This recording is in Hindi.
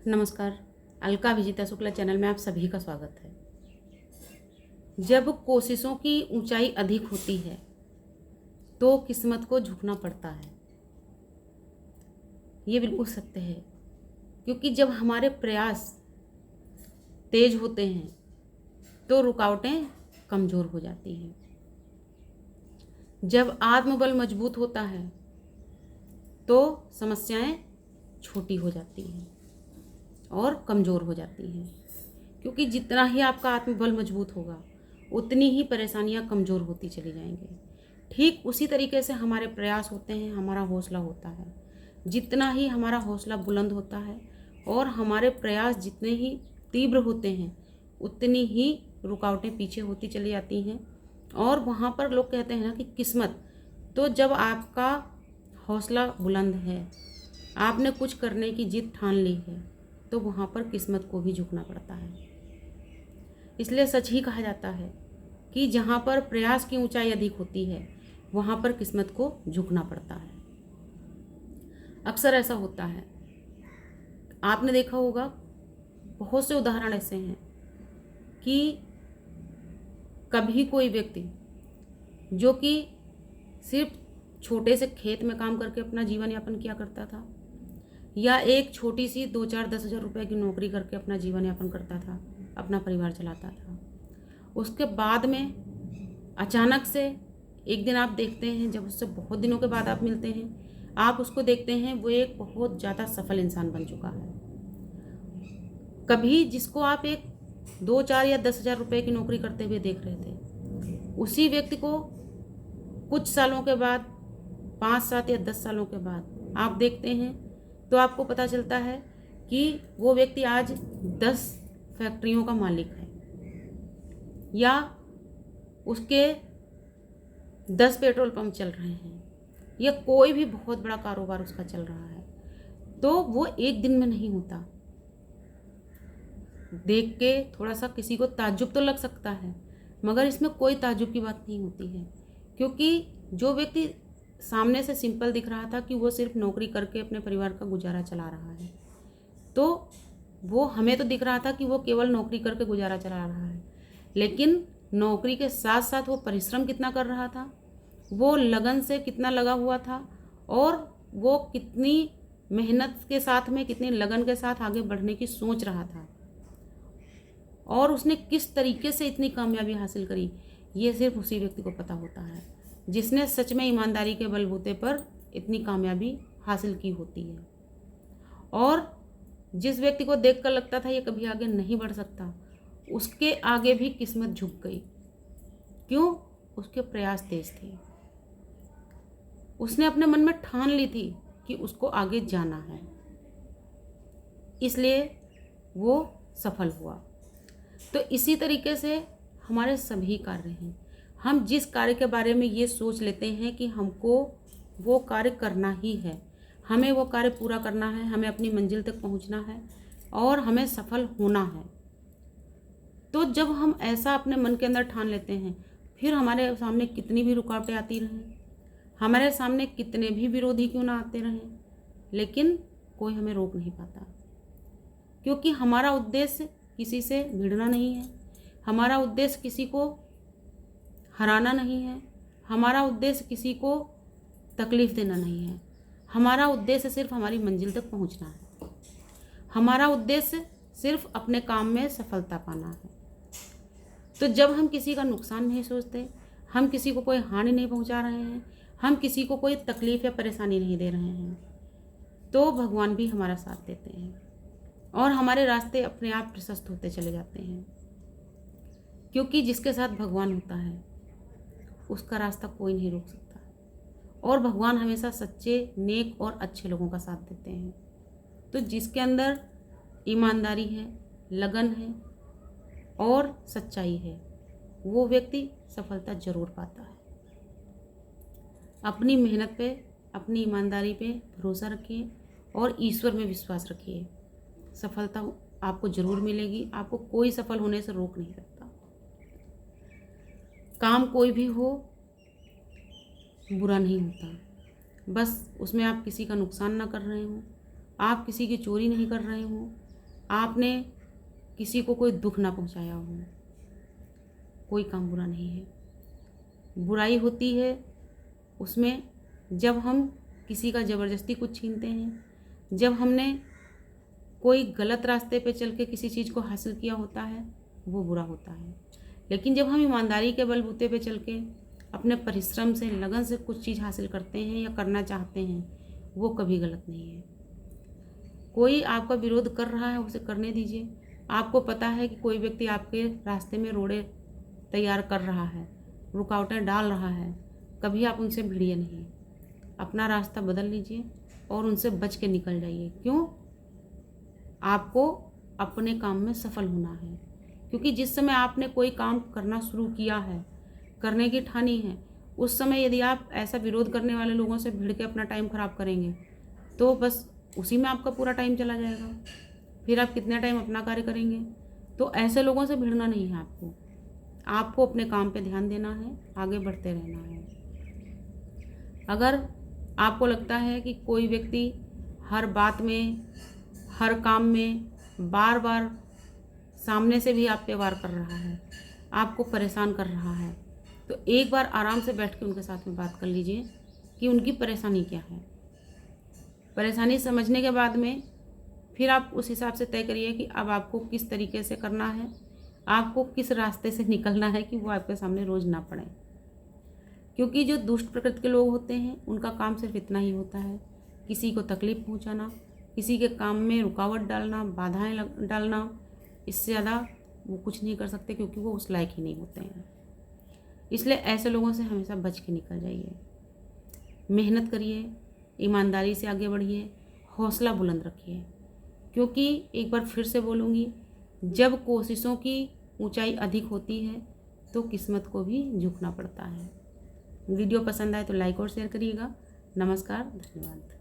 नमस्कार। अलका विजिता शुक्ला चैनल में आप सभी का स्वागत है। जब कोशिशों की ऊंचाई अधिक होती है तो किस्मत को झुकना पड़ता है। ये बिल्कुल सत्य है, क्योंकि जब हमारे प्रयास तेज होते हैं तो रुकावटें कमज़ोर हो जाती हैं। जब आत्मबल मजबूत होता है तो समस्याएं छोटी हो जाती हैं और कमज़ोर हो जाती हैं, क्योंकि जितना ही आपका आत्मबल मजबूत होगा उतनी ही परेशानियां कमज़ोर होती चली जाएंगी। ठीक उसी तरीके से हमारे प्रयास होते हैं, हमारा हौसला होता है। जितना ही हमारा हौसला बुलंद होता है और हमारे प्रयास जितने ही तीव्र होते हैं उतनी ही रुकावटें पीछे होती चली जाती हैं। और वहाँ पर लोग कहते हैं ना कि किस्मत, तो जब आपका हौसला बुलंद है, आपने कुछ करने की जिद ठान ली है, तो वहाँ पर किस्मत को भी झुकना पड़ता है। इसलिए सच ही कहा जाता है कि जहाँ पर प्रयास की ऊंचाई अधिक होती है वहाँ पर किस्मत को झुकना पड़ता है। अक्सर ऐसा होता है, आपने देखा होगा, बहुत से उदाहरण ऐसे हैं कि कभी कोई व्यक्ति जो कि सिर्फ छोटे से खेत में काम करके अपना जीवन यापन किया करता था, या एक छोटी सी 2-4-10 हज़ार रुपये की नौकरी करके अपना जीवन यापन करता था, अपना परिवार चलाता था, उसके बाद में अचानक से एक दिन आप देखते हैं, जब उससे बहुत दिनों के बाद आप मिलते हैं, आप उसको देखते हैं वो एक बहुत ज़्यादा सफल इंसान बन चुका है। कभी जिसको आप एक 2-4 या 10 हज़ार रुपये की नौकरी करते हुए देख रहे थे, उसी व्यक्ति को कुछ सालों के बाद, 5-7 या 10 सालों के बाद आप देखते हैं तो आपको पता चलता है कि वो व्यक्ति आज 10 फैक्ट्रियों का मालिक है, या उसके 10 पेट्रोल पंप चल रहे हैं, या कोई भी बहुत बड़ा कारोबार उसका चल रहा है। तो वो एक दिन में नहीं होता। देख के थोड़ा सा किसी को ताज्जुब तो लग सकता है, मगर इसमें कोई ताज्जुब की बात नहीं होती है, क्योंकि जो व्यक्ति सामने से सिंपल दिख रहा था कि वो सिर्फ नौकरी करके अपने परिवार का गुजारा चला रहा है, तो वो हमें तो दिख रहा था कि वो केवल नौकरी करके गुजारा चला रहा है, लेकिन नौकरी के साथ साथ वो परिश्रम कितना कर रहा था, वो लगन से कितना लगा हुआ था, और वो कितनी मेहनत के साथ में, कितनी लगन के साथ आगे बढ़ने की सोच रहा था, और उसने किस तरीके से इतनी कामयाबी हासिल करी, ये सिर्फ उसी व्यक्ति को पता होता है जिसने सच में ईमानदारी के बलबूते पर इतनी कामयाबी हासिल की होती है। और जिस व्यक्ति को देखकर लगता था ये कभी आगे नहीं बढ़ सकता, उसके आगे भी किस्मत झुक गई। क्यों? उसके प्रयास तेज थे। उसने अपने मन में ठान ली थी कि उसको आगे जाना है, इसलिए वो सफल हुआ। तो इसी तरीके से हमारे सभी कार्य हैं। हम जिस कार्य के बारे में ये सोच लेते हैं कि हमको वो कार्य करना ही है, हमें वो कार्य पूरा करना है, हमें अपनी मंजिल तक पहुंचना है और हमें सफल होना है, तो जब हम ऐसा अपने मन के अंदर ठान लेते हैं, फिर हमारे सामने कितनी भी रुकावटें आती रहें, हमारे सामने कितने भी विरोधी क्यों ना आते रहें, लेकिन कोई हमें रोक नहीं पाता, क्योंकि हमारा उद्देश्य किसी से भिड़ना नहीं है, हमारा उद्देश्य किसी को हराना नहीं है, हमारा उद्देश्य किसी को तकलीफ़ देना नहीं है, हमारा उद्देश्य सिर्फ हमारी मंजिल तक पहुंचना है, हमारा उद्देश्य सिर्फ अपने काम में सफलता पाना है। तो जब हम किसी का नुकसान नहीं सोचते, हम किसी को कोई हानि नहीं पहुंचा रहे हैं, हम किसी को कोई तकलीफ़ या परेशानी नहीं दे रहे हैं, तो भगवान भी हमारा साथ देते हैं और हमारे रास्ते अपने आप प्रशस्त होते चले जाते हैं, क्योंकि जिसके साथ भगवान होता है उसका रास्ता कोई नहीं रोक सकता, और भगवान हमेशा सच्चे, नेक और अच्छे लोगों का साथ देते हैं। तो जिसके अंदर ईमानदारी है, लगन है और सच्चाई है, वो व्यक्ति सफलता जरूर पाता है। अपनी मेहनत पे, अपनी ईमानदारी पे भरोसा रखिए और ईश्वर में विश्वास रखिए। सफलता आपको जरूर मिलेगी, आपको कोई सफल होने से रोक नहीं सकता। काम कोई भी हो, बुरा नहीं होता, बस उसमें आप किसी का नुकसान ना कर रहे हो, आप किसी की चोरी नहीं कर रहे हो, आपने किसी को कोई दुख ना पहुंचाया हो, कोई काम बुरा नहीं है। बुराई होती है उसमें जब हम किसी का ज़बरदस्ती कुछ छीनते हैं, जब हमने कोई गलत रास्ते पे चल के किसी चीज़ को हासिल किया होता है, वो बुरा होता है। लेकिन जब हम ईमानदारी के बलबूते पे चल के अपने परिश्रम से, लगन से कुछ चीज़ हासिल करते हैं या करना चाहते हैं, वो कभी गलत नहीं है। कोई आपका विरोध कर रहा है, उसे करने दीजिए। आपको पता है कि कोई व्यक्ति आपके रास्ते में रोड़े तैयार कर रहा है, रुकावटें डाल रहा है, कभी आप उनसे भिड़िए नहीं। अपना रास्ता बदल लीजिए और उनसे बच के निकल जाइए। क्यों? आपको अपने काम में सफल होना है। क्योंकि जिस समय आपने कोई काम करना शुरू किया है, करने की ठानी है, उस समय यदि आप ऐसा विरोध करने वाले लोगों से भिड़ के अपना टाइम ख़राब करेंगे तो बस उसी में आपका पूरा टाइम चला जाएगा। फिर आप कितना टाइम अपना कार्य करेंगे? तो ऐसे लोगों से भिड़ना नहीं है आपको अपने काम पे ध्यान देना है, आगे बढ़ते रहना है। अगर आपको लगता है कि कोई व्यक्ति हर बात में, हर काम में बार बार सामने से भी आप पे वार कर रहा है, आपको परेशान कर रहा है, तो एक बार आराम से बैठ के उनके साथ में बात कर लीजिए कि उनकी परेशानी क्या है। परेशानी समझने के बाद में फिर आप उस हिसाब से तय करिए कि अब आपको किस तरीके से करना है, आपको किस रास्ते से निकलना है कि वो आपके सामने रोज़ ना पड़े। क्योंकि जो दुष्ट प्रकृति के लोग होते हैं उनका काम सिर्फ इतना ही होता है, किसी को तकलीफ़ पहुंचाना, किसी के काम में रुकावट डालना, बाधाएं डालना। इससे ज़्यादा वो कुछ नहीं कर सकते, क्योंकि वो उस लायक ही नहीं होते हैं। इसलिए ऐसे लोगों से हमेशा बच के निकल जाइए। मेहनत करिए, ईमानदारी से आगे बढ़िए, हौसला बुलंद रखिए। क्योंकि एक बार फिर से बोलूँगी, जब कोशिशों की ऊंचाई अधिक होती है तो किस्मत को भी झुकना पड़ता है। वीडियो पसंद आए तो लाइक और शेयर करिएगा। नमस्कार, धन्यवाद।